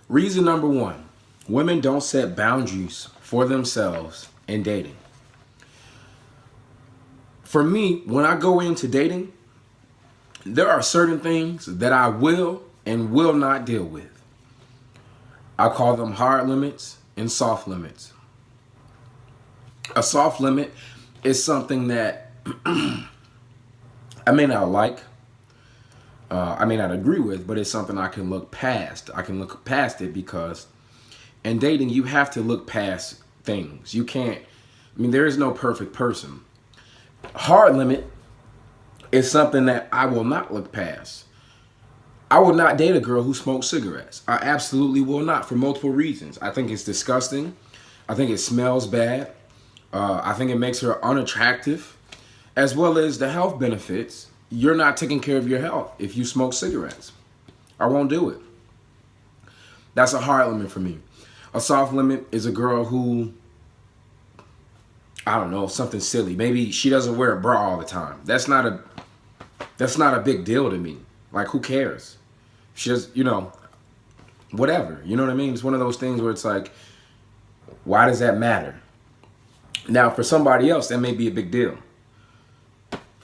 Reason number one, women don't set boundaries for themselves in dating. For me, when I go into dating, there are certain things that I will and will not deal with. I call them hard limits and soft limits. A soft limit is something that I may not like, I may not agree with, but it's something I can look past. I can look past it because in dating, you have to look past things. You can't, there is no perfect person. Hard limit is something that I will not look past. I will not date a girl who smokes cigarettes. I absolutely will not, for multiple reasons. I think it's disgusting. I think it smells bad. I think it makes her unattractive, as well as the health benefits. You're not taking care of your health if you smoke cigarettes. I won't do it. That's a hard limit for me. A soft limit is a girl who, I don't know, something silly. Maybe she doesn't wear a bra all the time. That's not a big deal to me. Like, who cares? She just, whatever. You know what I mean? It's one of those things where it's like, why does that matter? Now, for somebody else, that may be a big deal.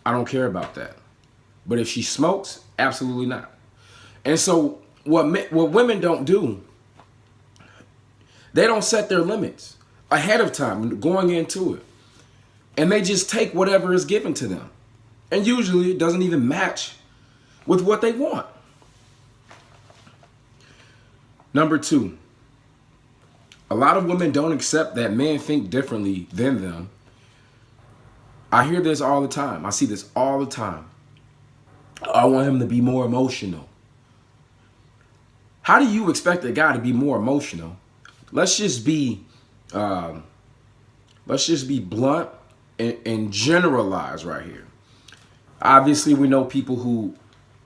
I don't care about that. But if she smokes, absolutely not. And so what women don't do, they don't set their limits ahead of time going into it. And they just take whatever is given to them. And usually it doesn't even match with what they want. Number two, a lot of women don't accept that men think differently than them. I hear this all the time. I see this all the time. I want him to be more emotional. How do you expect a guy to be more emotional? Let's just be blunt and generalize right here. Obviously, we know people who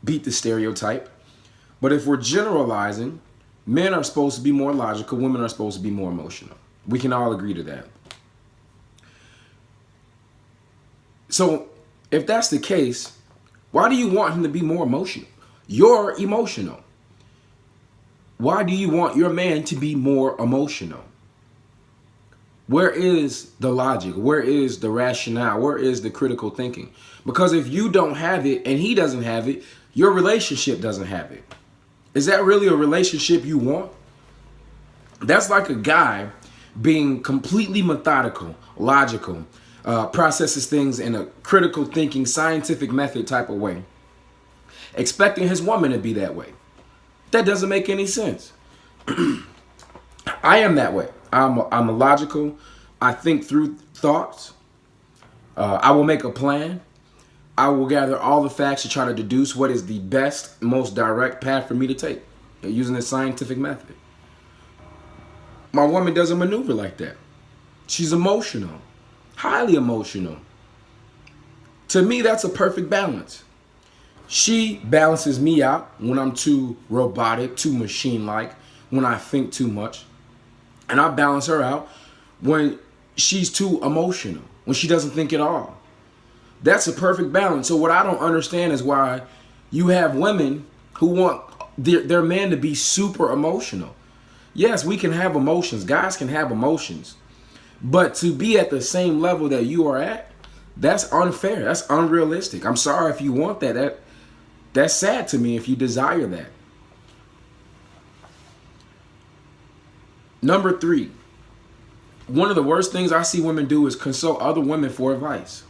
beat the stereotype, but if we're generalizing, men are supposed to be more logical, women are supposed to be more emotional. We can all agree to that. So if that's the case, why do you want him to be more emotional? You're emotional. Why do you want your man to be more emotional? Where is the logic? Where is the rationale? Where is the critical thinking? Because if you don't have it and he doesn't have it, your relationship doesn't have it. Is that really a relationship you want? That's like a guy being completely methodical, logical, processes things in a critical thinking, scientific method type of way, expecting his woman to be that way. That doesn't make any sense. I am that way. I'm a logical. I think through thoughts. I will make a plan. I will gather all the facts to try to deduce what is the best, most direct path for me to take using the scientific method. My woman doesn't maneuver like that. She's emotional, highly emotional. To me, that's a perfect balance. She balances me out when I'm too robotic, too machine-like, when I think too much. And I balance her out when she's too emotional, when she doesn't think at all. That's a perfect balance. So what I don't understand is why you have women who want their man to be super emotional. Yes, we can have emotions. Guys can have emotions. But to be at the same level that you are at, that's unfair. That's unrealistic. I'm sorry if you want that. That's sad to me if you desire that. Number three, one of the worst things I see women do is consult other women for advice.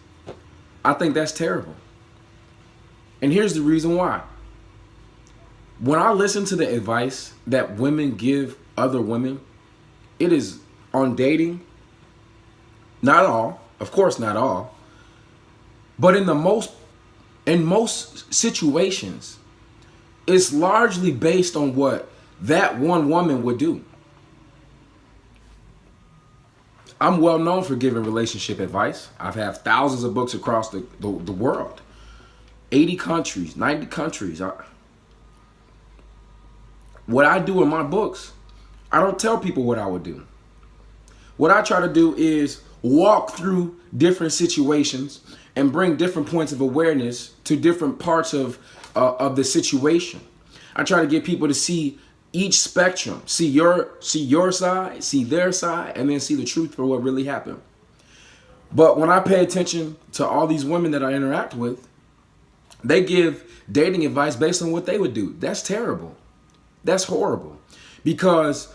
I think that's terrible. And here's the reason why. When I listen to the advice that women give other women, it is on dating. Not all, of course not all, but in most situations, it's largely based on what that one woman would do. I'm well known for giving relationship advice. I've had thousands of books across the world. 80 countries, 90 countries. What I do in my books, I don't tell people what I would do. What I try to do is walk through different situations and bring different points of awareness to different parts of the situation. I try to get people to see each spectrum. See your side, see their side, and then see the truth for what really happened. But when I pay attention to all these women that I interact with, they give dating advice based on what they would do. That's terrible. That's horrible. Because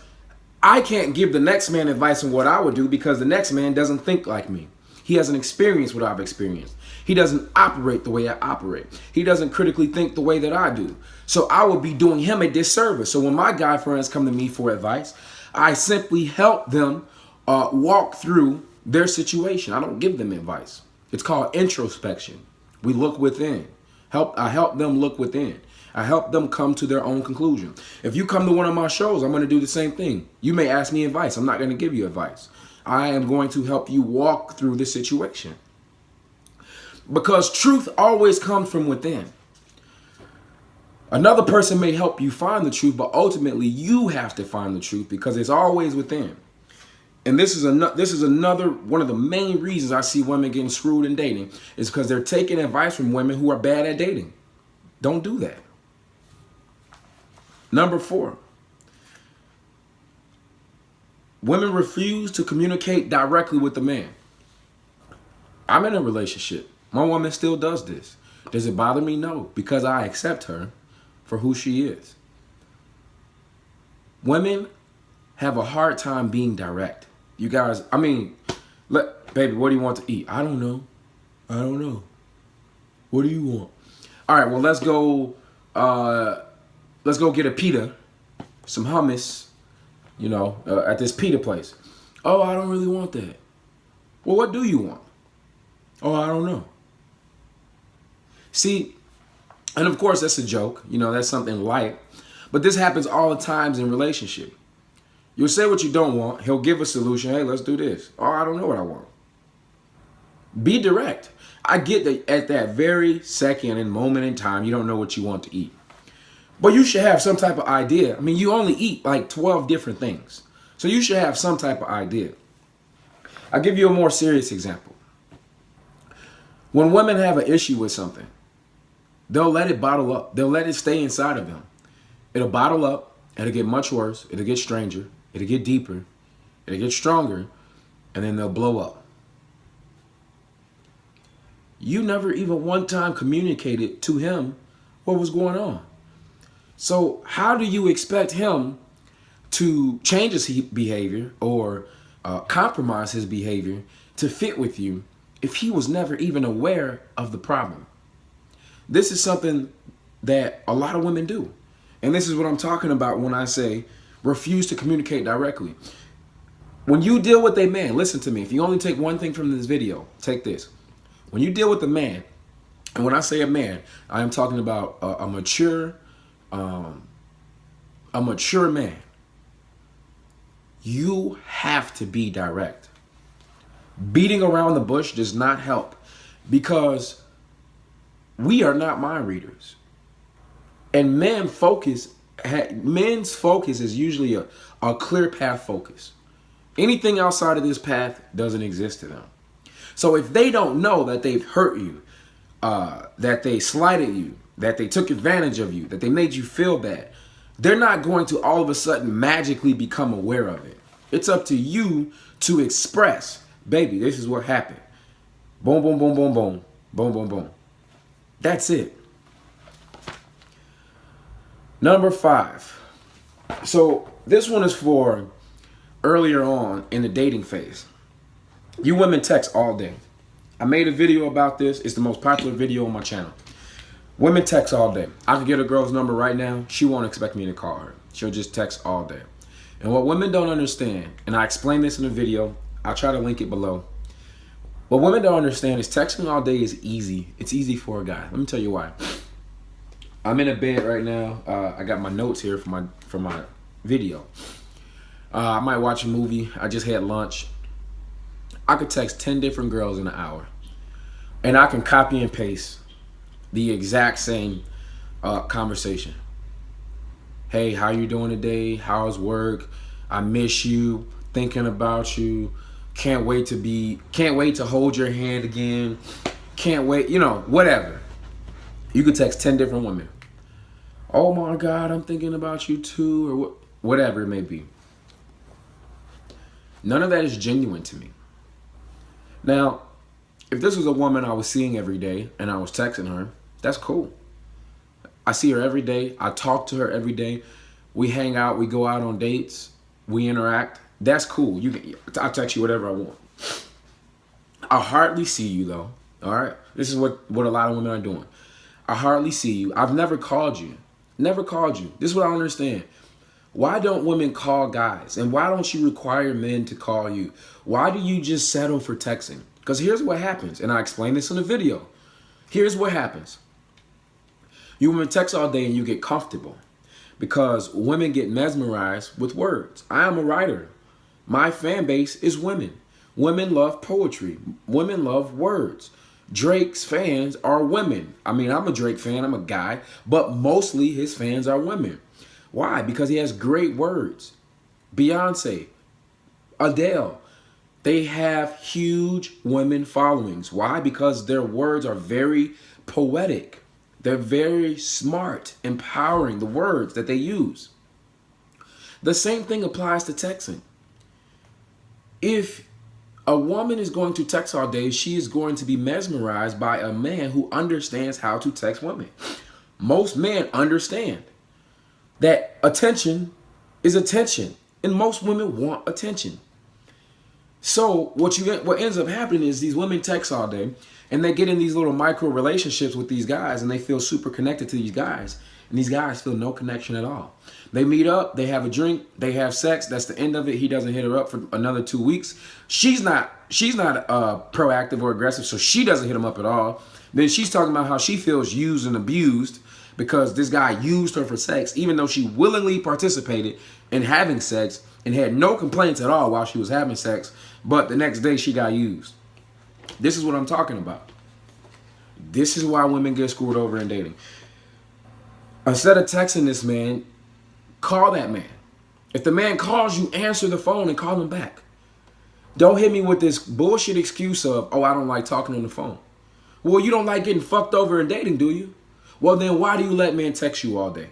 I can't give the next man advice on what I would do because the next man doesn't think like me. He hasn't experienced what I've experienced. He doesn't operate the way I operate. He doesn't critically think the way that I do. So I would be doing him a disservice. So when my guy friends come to me for advice, I simply help them walk through their situation. I don't give them advice. It's called introspection. We look within. I help them look within. I help them come to their own conclusion. If you come to one of my shows, I'm going to do the same thing. You may ask me advice. I'm not going to give you advice. I am going to help you walk through the situation. Because truth always comes from within. Another person may help you find the truth, but ultimately you have to find the truth because it's always within. And this is another one of the main reasons I see women getting screwed in dating is because they're taking advice from women who are bad at dating. Don't do that. Number 4. Women refuse to communicate directly with the man. I'm in a relationship. My woman still does this. Does it bother me? No, because I accept her for who she is. Women have a hard time being direct. You guys, I mean, baby, what do you want to eat? I don't know. I don't know. What do you want? All right, well, let's go get a pita, some hummus, at this pita place. Oh, I don't really want that. Well, what do you want? Oh, I don't know. See, and of course that's a joke, that's something light, but this happens all the times in relationship. You'll say what you don't want. He'll give a solution. Hey, let's do this. Oh, I don't know what I want. Be direct. I get that at that very second and moment in time, you don't know what you want to eat. But you should have some type of idea. I mean, you only eat like 12 different things. So you should have some type of idea. I'll give you a more serious example. When women have an issue with something, they'll let it bottle up. They'll let it stay inside of them. It'll bottle up. It'll get much worse. It'll get stranger. It'll get deeper. It'll get stronger. And then they'll blow up. You never even one time communicated to him what was going on. So how do you expect him to change his behavior or compromise his behavior to fit with you if he was never even aware of the problem? This is something that a lot of women do. And this is what I'm talking about when I say refuse to communicate directly. When you deal with a man, listen to me. If you only take one thing from this video, take this. When you deal with a man, and when I say a man, I am talking about a mature man. You have to be direct. Beating around the bush does not help because we are not mind readers. And men's focus is usually a clear path focus. Anything outside of this path doesn't exist to them. So if they don't know that they've hurt you, that they slighted you, that they took advantage of you, that they made you feel bad, they're not going to all of a sudden magically become aware of it. It's up to you to express, baby, this is what happened. Boom, boom, boom, boom, boom, boom, boom, boom. That's it. Number 5. So this one is for earlier on in the dating phase. You women text all day. I made a video about this. It's the most popular video on my channel. Women text all day. I can get a girl's number right now. She won't expect me to call her. She'll just text all day. And what women don't understand, and I explain this in the video, I'll try to link it below. What women don't understand is texting all day is easy. It's easy for a guy. Let me tell you why. I'm in a bed right now. I got my notes here for my video. I might watch a movie. I just had lunch. I could text 10 different girls in an hour. And I can copy and paste the exact same conversation. Hey, how you doing today? How's work? I miss you. Thinking about you. Can't wait to hold your hand again. Can't wait, whatever. You could text 10 different women. Oh my God, I'm thinking about you too, or whatever it may be. None of that is genuine to me. Now, if this was a woman I was seeing every day and I was texting her, that's cool. I see her every day. I talk to her every day. We hang out. We go out on dates. We interact. That's cool. I'll text you whatever I want. I hardly see you though. All right. This is what a lot of women are doing. I hardly see you. I've never called you. Never called you. This is what I don't understand. Why don't women call guys? And why don't you require men to call you? Why do you just settle for texting? Because here's what happens. And I explained this in a video. Here's what happens. You women text all day and you get comfortable because women get mesmerized with words. I am a writer. My fan base is women. Women love poetry. Women love words. Drake's fans are women. I mean, I'm a Drake fan. I'm a guy. But mostly his fans are women. Why? Because he has great words. Beyonce, Adele, they have huge women followings. Why? Because their words are very poetic. They're very smart, empowering, the words that they use. The same thing applies to texting. If a woman is going to text all day, she is going to be mesmerized by a man who understands how to text women. Most men understand that attention is attention, and most women want attention. So what ends up happening is these women text all day, and they get in these little micro relationships with these guys, and they feel super connected to these guys, and these guys feel no connection at all. They meet up, they have a drink, they have sex. That's the end of it. He doesn't hit her up for another 2 weeks. She's not proactive or aggressive, so she doesn't hit him up at all. Then she's talking about how she feels used and abused because this guy used her for sex, even though she willingly participated in having sex and had no complaints at all while she was having sex. But the next day she got used. This is what I'm talking about. This is why women get screwed over in dating. Instead of texting this man, call that man. If the man calls you, answer the phone and call him back. Don't hit me with this bullshit excuse of, oh, I don't like talking on the phone. Well, you don't like getting fucked over in dating, do you? Well, then why do you let men text you all day?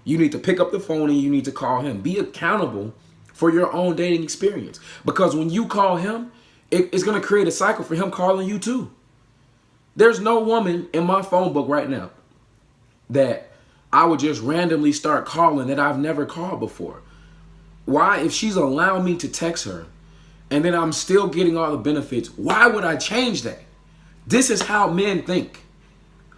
You need to pick up the phone and you need to call him. Be accountable for your own dating experience. Because when you call him, it's going to create a cycle for him calling you too. There's no woman in my phone book right now that I would just randomly start calling that I've never called before. Why? If she's allowing me to text her and then I'm still getting all the benefits, why would I change that? This is how men think.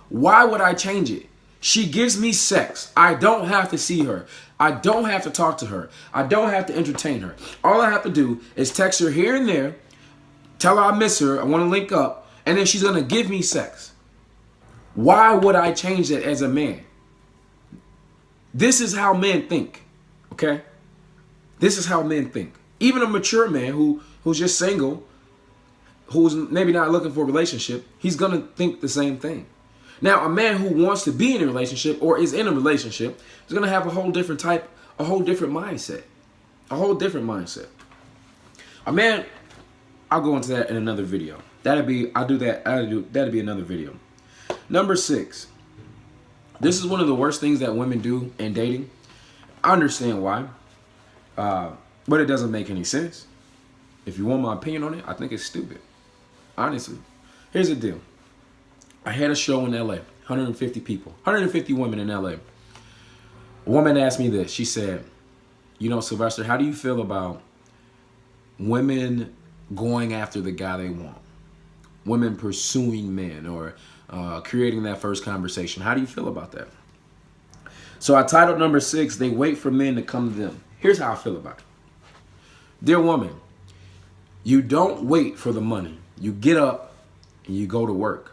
Why would I change it? She gives me sex. I don't have to see her. I don't have to talk to her. I don't have to entertain her. All I have to do is text her here and there, tell her I miss her, I want to link up, and then she's going to give me sex. Why would I change that as a man? This is how men think, okay? This is how men think. Even a mature man who's just single, who's maybe not looking for a relationship, he's going to think the same thing. Now, a man who wants to be in a relationship or is in a relationship is going to have a whole different mindset. A whole different mindset. A man, I'll go into that in another video. That'll be another video. Number 6. This is one of the worst things that women do in dating. I understand why, but it doesn't make any sense. If you want my opinion on it, I think it's stupid. Honestly, here's the deal. I had a show in LA, 150 people, 150 women in LA. A woman asked me this. She said, you know, Sylvester, how do you feel about women going after the guy they want? Women pursuing men or creating that first conversation. How do you feel about that? So I titled number 6, they wait for men to come to them. Here's how I feel about it. Dear woman, you don't wait for the money. You get up and you go to work.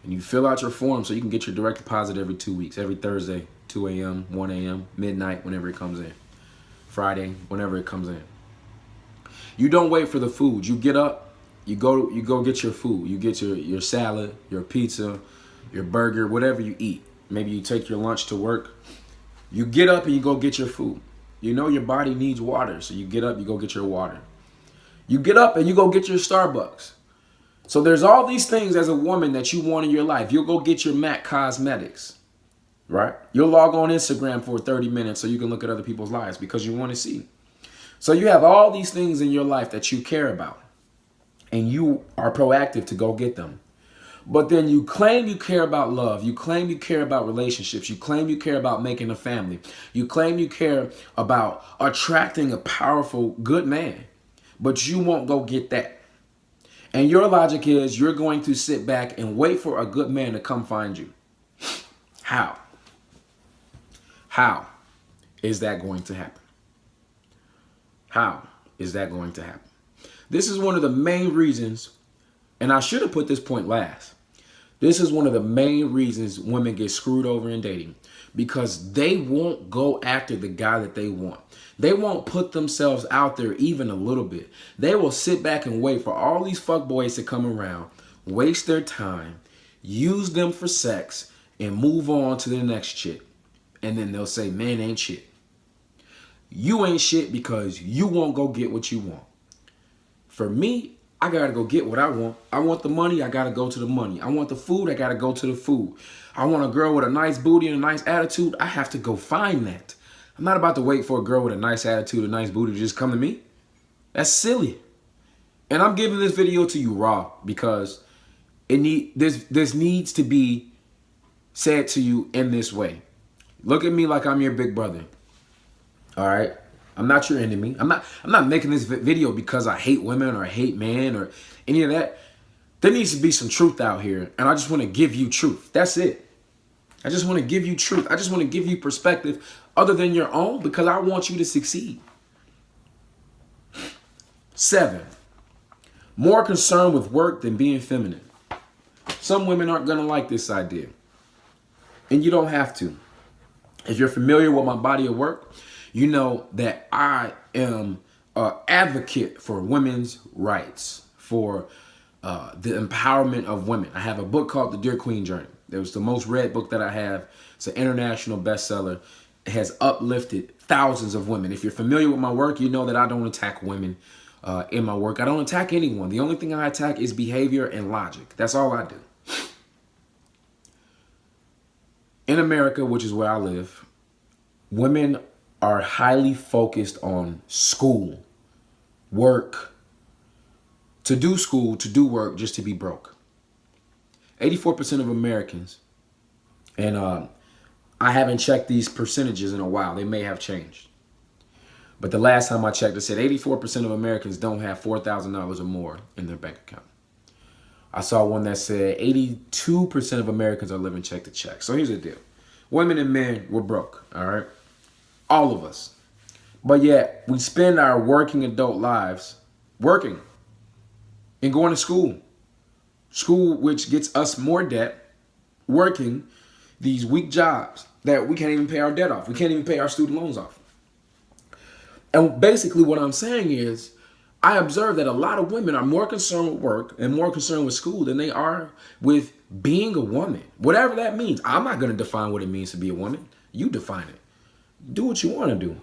And you fill out your form so you can get your direct deposit every 2 weeks, every Thursday, 2 a.m., 1 a.m., midnight, whenever it comes in. Friday, whenever it comes in. You don't wait for the food. You get up, you go get your food. You get your salad, your pizza, your burger, whatever you eat. Maybe you take your lunch to work. You get up and you go get your food. You know your body needs water, so you get up, you go get your water. You get up and you go get your Starbucks. So there's all these things as a woman that you want in your life. You'll go get your MAC Cosmetics. right? You'll log on Instagram for 30 minutes so you can look at other people's lives because you want to see. So you have all these things in your life that you care about, and you are proactive to go get them. But then you claim you care about love. You claim you care about relationships. You claim you care about making a family. You claim you care about attracting a powerful, good man. But you won't go get that. And your logic is you're going to sit back and wait for a good man to come find you. How? How is that going to happen? How is that going to happen? This is one of the main reasons, and I should have put this point last. This is one of the main reasons women get screwed over in dating, because they won't go after the guy that they want. They won't put themselves out there even a little bit. They will sit back and wait for all these fuckboys to come around, waste their time, use them for sex, and move on to the next chick. And then they'll say, man ain't shit. You ain't shit because you won't go get what you want. For me, I gotta go get what I want. I want the money, I gotta go to the money. I want the food, I gotta go to the food. I want a girl with a nice booty and a nice attitude, I have to go find that. I'm not about to wait for a girl with a nice attitude, a nice booty to just come to me. That's silly. And I'm giving this video to you raw because this needs to be said to you in this way. Look at me like I'm your big brother. All right? I'm not your enemy. I'm not making this video because I hate women or I hate men or any of that. There needs to be some truth out here, and I just want to give you truth. That's it. I just want to give you truth. I just want to give you perspective other than your own because I want you to succeed. 7, more concerned with work than being feminine. Some women aren't going to like this idea, and you don't have to. If you're familiar with my body of work, you know that I am an advocate for women's rights, for the empowerment of women. I have a book called The Dear Queen Journey. It was the most read book that I have. It's an international bestseller. It has uplifted thousands of women. If you're familiar with my work, you know that I don't attack women in my work. I don't attack anyone. The only thing I attack is behavior and logic. That's all I do. In America, which is where I live, women are highly focused on school, work, to do school, to do work, just to be broke. 84% of Americans, and I haven't checked these percentages in a while. They may have changed. But the last time I checked, it said 84% of Americans don't have $4,000 or more in their bank account. I saw one that said 82% of Americans are living check to check. So here's the deal. Women and men, we're broke, all right? All of us. But yet, we spend our working adult lives working and going to school. School, which gets us more debt, working these weak jobs that we can't even pay our debt off. We can't even pay our student loans off. And basically what I'm saying is, I observe that a lot of women are more concerned with work and more concerned with school than they are with being a woman. Whatever that means. I'm not going to define what it means to be a woman. You define it. Do what you want to do.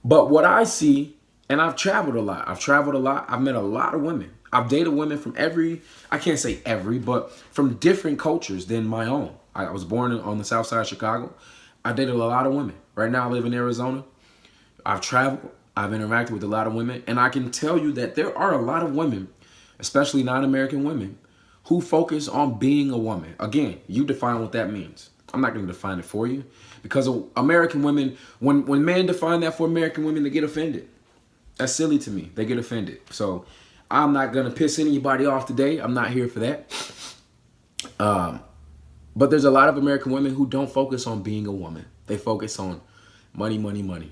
But what I see, and I've traveled a lot. I've met a lot of women. I've dated women from I can't say every, but from different cultures than my own. I was born on the south side of Chicago. I dated a lot of women. Right now I live in Arizona. I've traveled. I've interacted with a lot of women. And I can tell you that there are a lot of women, especially non-American women, who focus on being a woman. Again, you define what that means. I'm not going to define it for you. Because American women, when men define that for American women, they get offended. That's silly to me. They get offended. So I'm not going to piss anybody off today. I'm not here for that. But there's a lot of American women who don't focus on being a woman. They focus on money, money, money.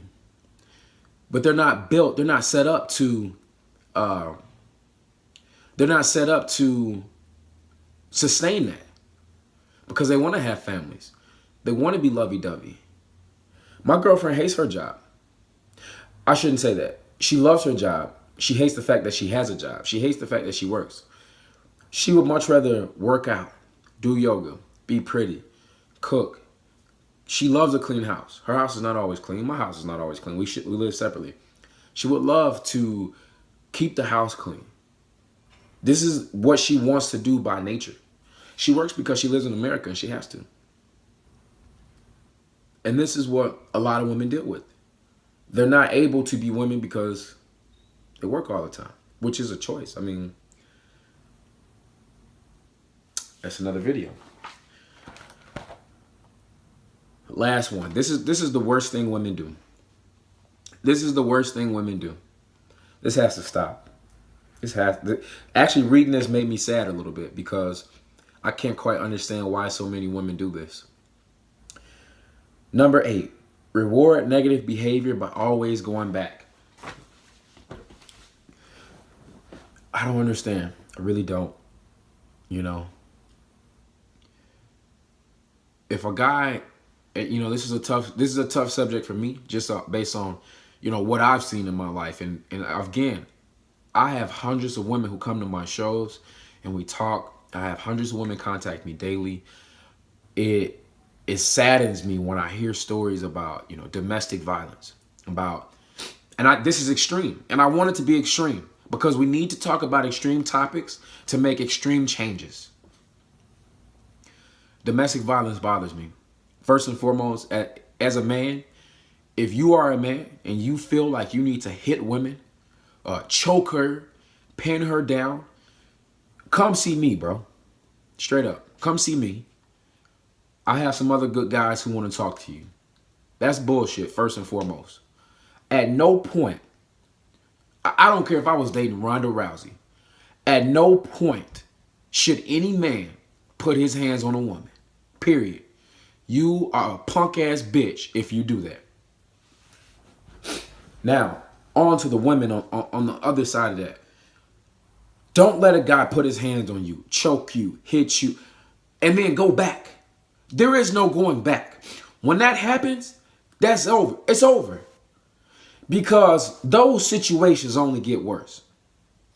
But they're not built. They're not set up to. They're not set up to sustain that because they want to have families. They want to be lovey-dovey. My girlfriend hates her job. I shouldn't say that. She loves her job. She hates the fact that she has a job. She hates the fact that she works. She would much rather work out, do yoga, be pretty, cook. She loves a clean house. Her house is not always clean. My house is not always clean. We live separately. She would love to keep the house clean. This is what she wants to do by nature. She works because she lives in America and she has to. And this is what a lot of women deal with. They're not able to be women because they work all the time, which is a choice. I mean, that's another video. Last one. This is the worst thing women do. This is the worst thing women do. This has to stop. Actually, reading this made me sad a little bit because I can't quite understand why so many women do this. Number 8, reward negative behavior by always going back. I don't understand. I really don't. You know, if a guy, you know, this is a tough subject for me, just based on, you know, what I've seen in my life. And again, I have hundreds of women who come to my shows and we talk. I have hundreds of women contact me daily. It saddens me when I hear stories about, you know, domestic violence, this is extreme, and I want it to be extreme because we need to talk about extreme topics to make extreme changes. Domestic violence bothers me. First and foremost, as a man, if you are a man and you feel like you need to hit women, choke her, pin her down, come see me, bro. Straight up, come see me. I have some other good guys who want to talk to you. That's bullshit, first and foremost. At no point, I don't care if I was dating Ronda Rousey, at no point should any man put his hands on a woman, period. You are a punk ass bitch if you do that. Now, on to the women on the other side of that. Don't let a guy put his hands on you, choke you, hit you, and then go back. There is no going back. When that happens, that's over. It's over. Because those situations only get worse.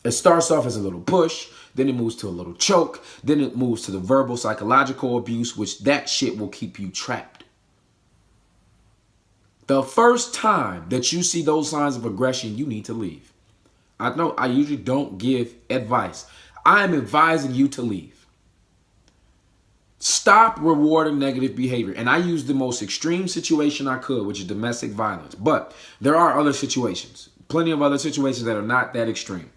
It starts off as a little push, then it moves to a little choke, then it moves to the verbal psychological abuse, which that shit will keep you trapped. The first time that you see those signs of aggression, you need to leave. I know I usually don't give advice. I am advising you to leave. Stop rewarding negative behavior. And I used the most extreme situation I could, which is domestic violence. But there are other situations, plenty of other situations that are not that extreme.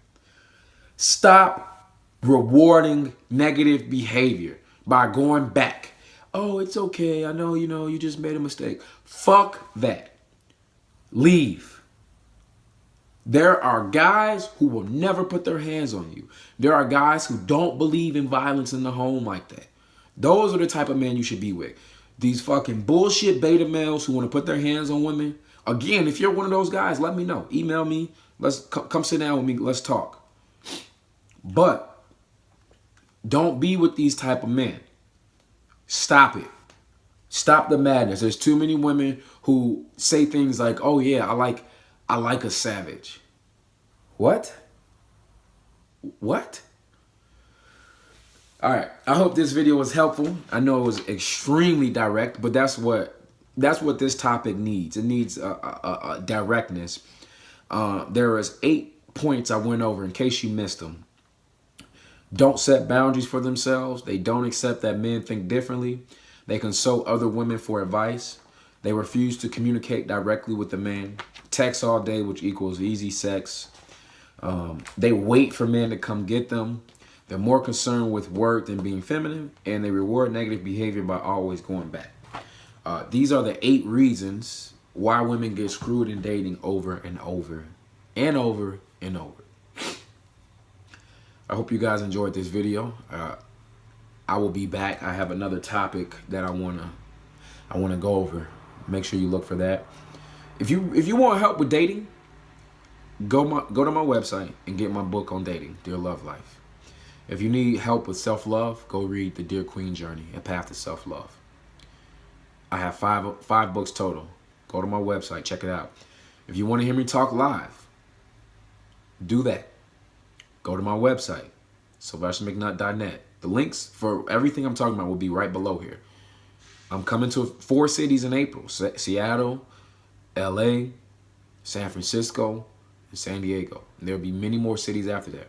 Stop rewarding negative behavior by going back. Oh, it's okay. I know, you just made a mistake. Fuck that. Leave. There are guys who will never put their hands on you. There are guys who don't believe in violence in the home like that. Those are the type of men you should be with. These fucking bullshit beta males who want to put their hands on women. Again, if you're one of those guys, let me know. Email me. Let's come sit down with me. Let's talk. But don't be with these type of men. Stop it. Stop the madness. There's too many women who say things like, "Oh yeah, I like a savage." What? What? All right. I hope this video was helpful. I know it was extremely direct, but that's what this topic needs. It needs a directness. There was 8 points I went over in case you missed them. Don't set boundaries for themselves. They don't accept that men think differently. They consult other women for advice. They refuse to communicate directly with the man. Text all day, which equals easy sex. They wait for men to come get them. They're more concerned with work than being feminine. And they reward negative behavior by always going back. These are the 8 reasons why women get screwed in dating over and over and over and over. I hope you guys enjoyed this video. I will be back. I have another topic that I wanna go over. Make sure you look for that. If you want help with dating, go to my website and get my book on dating, Dear Love Life. If you need help with self-love, go read The Dear Queen Journey, A Path to Self-Love. I have five books total. Go to my website, check it out. If you want to hear me talk live, do that. Go to my website, SylvesterMcNutt.net. The links for everything I'm talking about will be right below here. I'm coming to 4 cities in April: Seattle, LA, San Francisco, and San Diego. And there'll be many more cities after that.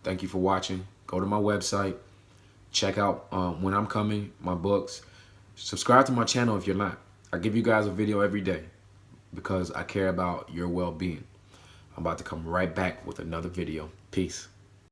Thank you for watching. Go to my website. Check out when I'm coming, my books. Subscribe to my channel if you're not. I give you guys a video every day because I care about your well-being. I'm about to come right back with another video. Peace.